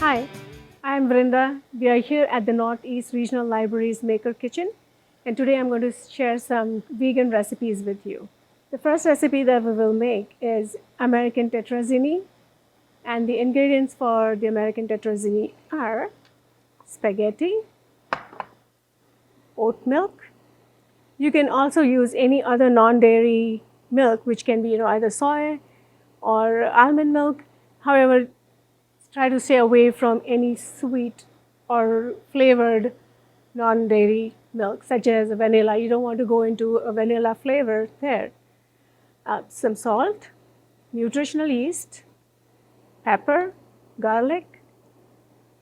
Hi, I'm Vrinda. We are here at the Northeast Regional Library's Maker Kitchen, and today I'm going to share some vegan recipes with you. The first recipe that we will make is American Tetrazzini, and the ingredients for the American Tetrazzini are spaghetti, oat milk. You can also use any other non-dairy milk, which can be either soy or almond milk. However, try to stay away from any sweet or flavored non-dairy milk, such as vanilla. You don't want to go into a vanilla flavor there. Some salt, nutritional yeast, pepper, garlic.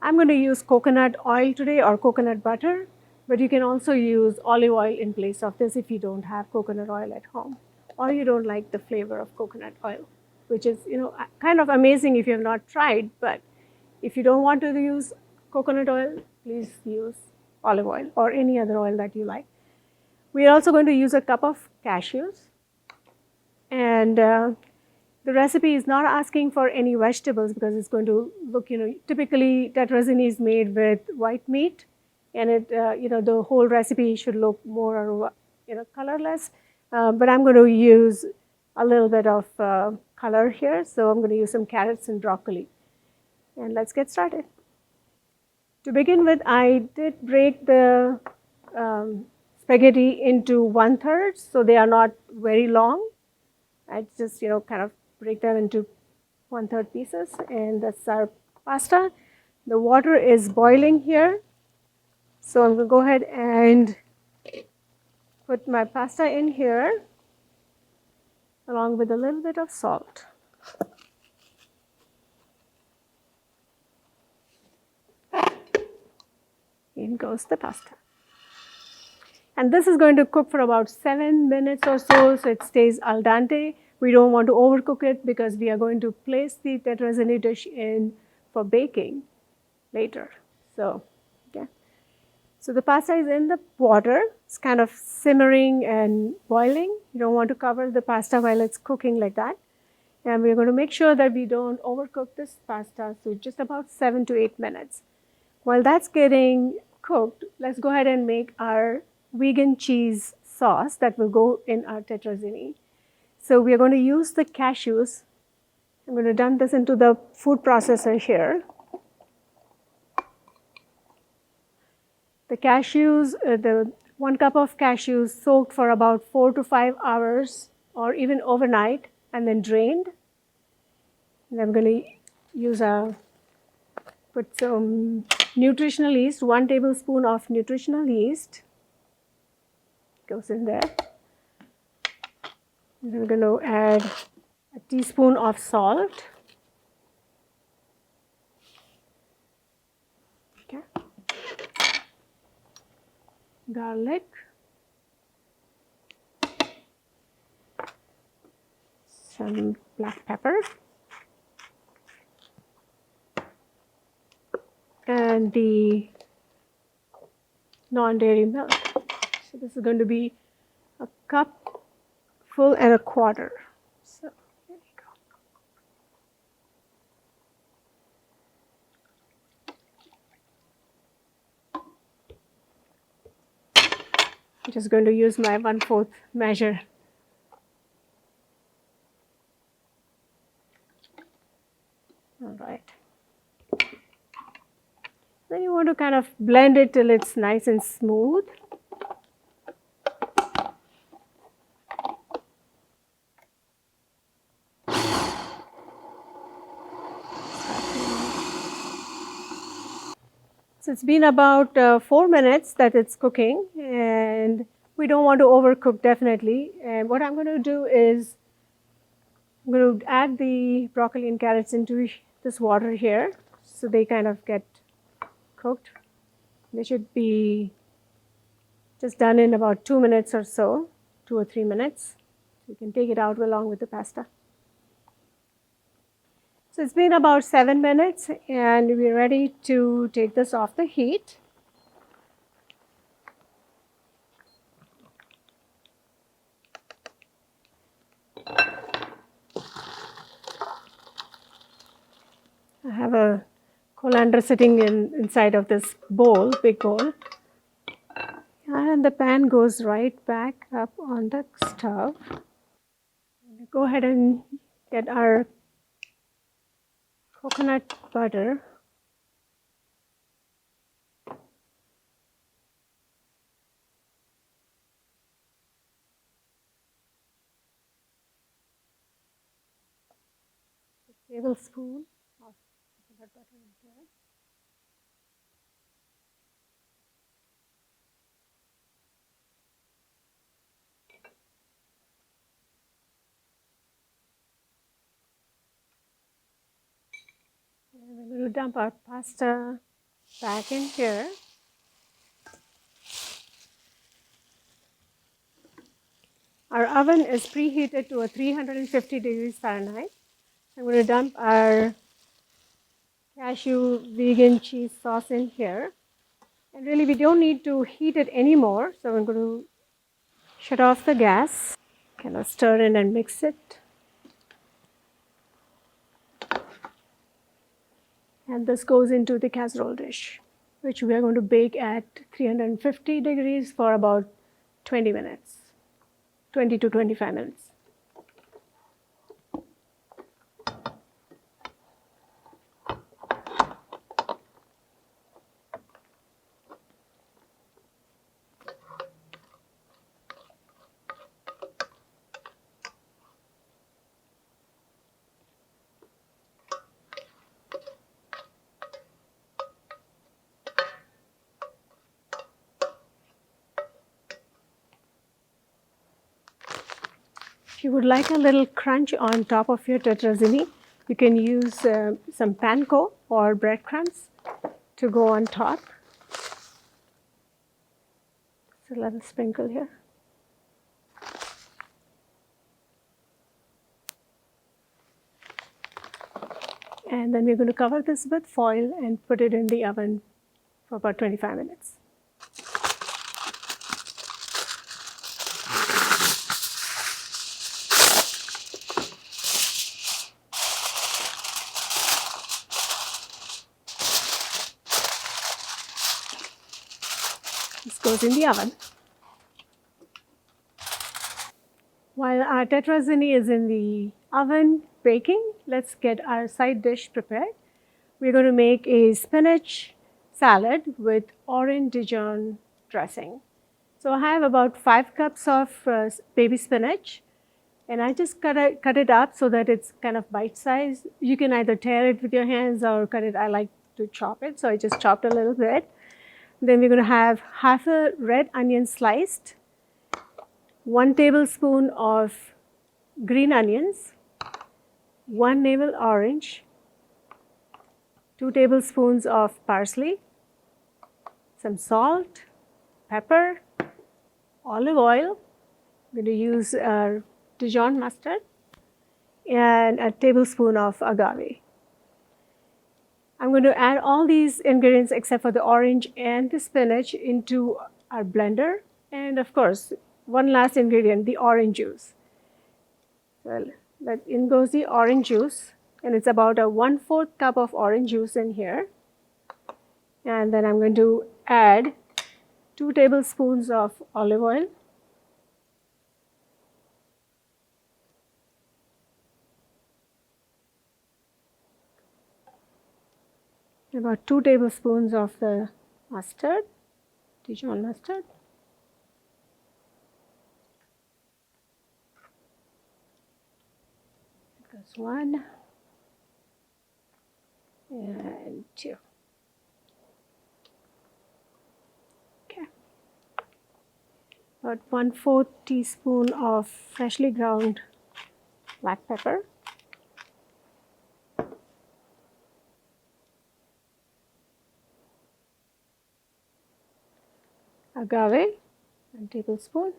I'm going to use coconut oil today or coconut butter, but you can also use olive oil in place of this if you don't have coconut oil at home or you don't like the flavor of coconut oil, which is kind of amazing if you have not tried. But if you don't want to use coconut oil, please use olive oil or any other oil that you like. We are also going to use a cup of cashews, and the recipe is not asking for any vegetables because it's going to look, typically tetrazzini is made with white meat, and the whole recipe should look more, colorless. But I'm going to use a little bit of color here, so I'm going to use some carrots and broccoli. And let's get started. To begin with, I did break the spaghetti into 1/3, so they are not very long. I just, kind of break them into 1/3 pieces, and that's our pasta. The water is boiling here, so I'm going to go ahead and put my pasta in here along with a little bit of salt. In goes the pasta. And this is going to cook for about 7 minutes or so it stays al dente. We don't want to overcook it because we are going to place the tetrazzini dish in for baking later. So, okay. So the pasta is in the water. It's kind of simmering and boiling. You don't want to cover the pasta while it's cooking like that. And we're going to make sure that we don't overcook this pasta, so just about 7 to 8 minutes. While that's getting cooked, let's go ahead and make our vegan cheese sauce that will go in our tetrazzini. So we are going to use the cashews. I'm going to dump this into the food processor here. The cashews, the 1 cup of cashews soaked for about 4 to 5 hours or even overnight and then drained. And I'm going to use put some nutritional yeast, 1 tablespoon of nutritional yeast goes in there. And I'm going to add a teaspoon of salt. Okay. Garlic. Some black pepper. And the non-dairy milk. So this is going to be a cup full and a quarter. So there you go. I'm just going to use my 1/4 measure. All right. Then you want to kind of blend it till it's nice and smooth. So it's been about 4 minutes that it's cooking, and we don't want to overcook definitely. And what I'm going to do is I'm going to add the broccoli and carrots into this water here so they kind of get cooked. They should be just done in about 2 minutes or so, 2 or 3 minutes. You can take it out along with the pasta. So it's been about 7 minutes and we're ready to take this off the heat. I have a colander sitting inside of this bowl, big bowl. And the pan goes right back up on the stove. Go ahead and get our coconut butter. A tablespoon of coconut butter in here. And we're going to dump our pasta back in here. Our oven is preheated to a 350 degrees Fahrenheit. I'm going to dump our cashew vegan cheese sauce in here. And really, we don't need to heat it anymore. So I'm going to shut off the gas, kind of stir in and mix it. And this goes into the casserole dish, which we are going to bake at 350 degrees for about 20 minutes, 20 to 25 minutes. If you would like a little crunch on top of your tetrazzini, you can use some panko or breadcrumbs to go on top. Just a little sprinkle here. And then we're going to cover this with foil and put it in the oven for about 25 minutes. This goes in the oven. While our tetrazzini is in the oven baking, let's get our side dish prepared. We're going to make a spinach salad with orange Dijon dressing. So I have about 5 cups of baby spinach, and I just cut it up so that it's kind of bite-sized. You can either tear it with your hands or cut it. I like to chop it, so I just chopped a little bit. Then we're going to have half a red onion sliced, 1 tablespoon of green onions, 1 navel orange, 2 tablespoons of parsley, some salt, pepper, olive oil. I'm going to use Dijon mustard, and a tablespoon of agave. I'm going to add all these ingredients except for the orange and the spinach into our blender. And of course, one last ingredient, the orange juice. Well, in goes the orange juice, and it's about a 1/4 cup of orange juice in here. And then I'm going to add 2 tablespoons of olive oil. About 2 tablespoons of the mustard, Dijon mustard. That's 1 and 2. Okay. About 1/4 teaspoon of freshly ground black pepper. Agave, 1 tablespoon.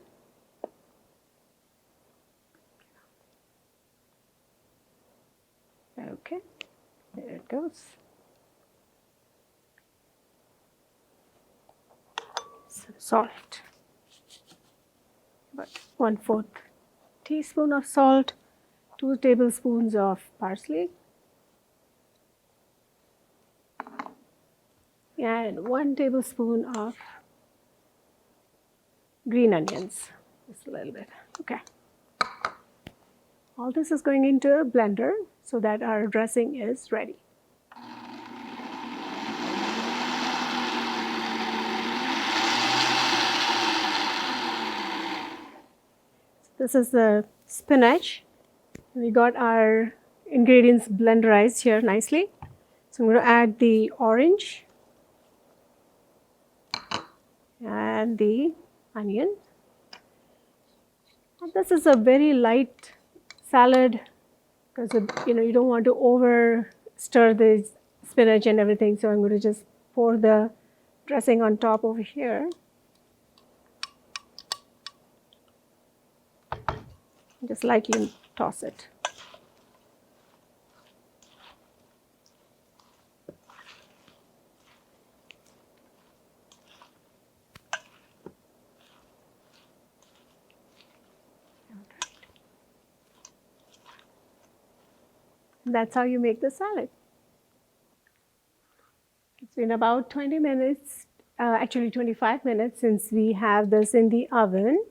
Okay, there it goes. Some salt, about 1/4 teaspoon of salt, 2 tablespoons of parsley, and 1 tablespoon of green onions, just a little bit. Okay. All this is going into a blender so that our dressing is ready. This is the spinach. We got our ingredients blenderized here nicely. So I'm going to add the orange and the onion. And this is a very light salad because you don't want to over stir the spinach and everything. So I'm going to just pour the dressing on top over here. Just lightly toss it. That's how you make the salad. It's been about 20 minutes, actually 25 minutes since we have this in the oven.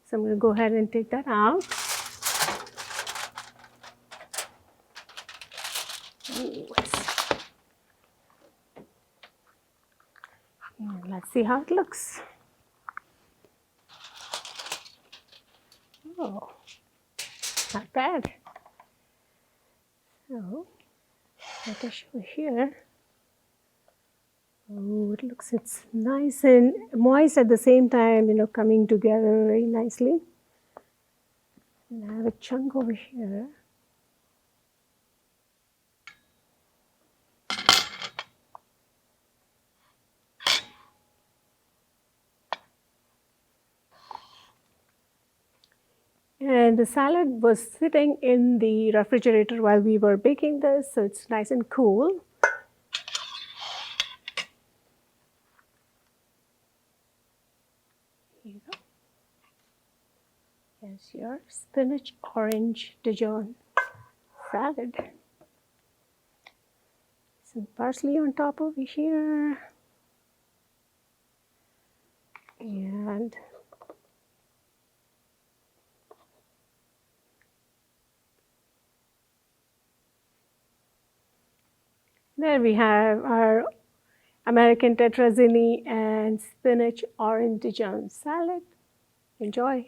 So I'm going to go ahead and take that out. And let's see how it looks. Oh, not bad. So, let us show here. Oh, it's nice and moist at the same time, coming together very nicely. And I have a chunk over here. And the salad was sitting in the refrigerator while we were baking this, so it's nice and cool. Here you go. Here's your spinach orange Dijon salad. Some parsley on top over here. And there we have our American Tetrazzini and spinach orange Dijon salad. Enjoy.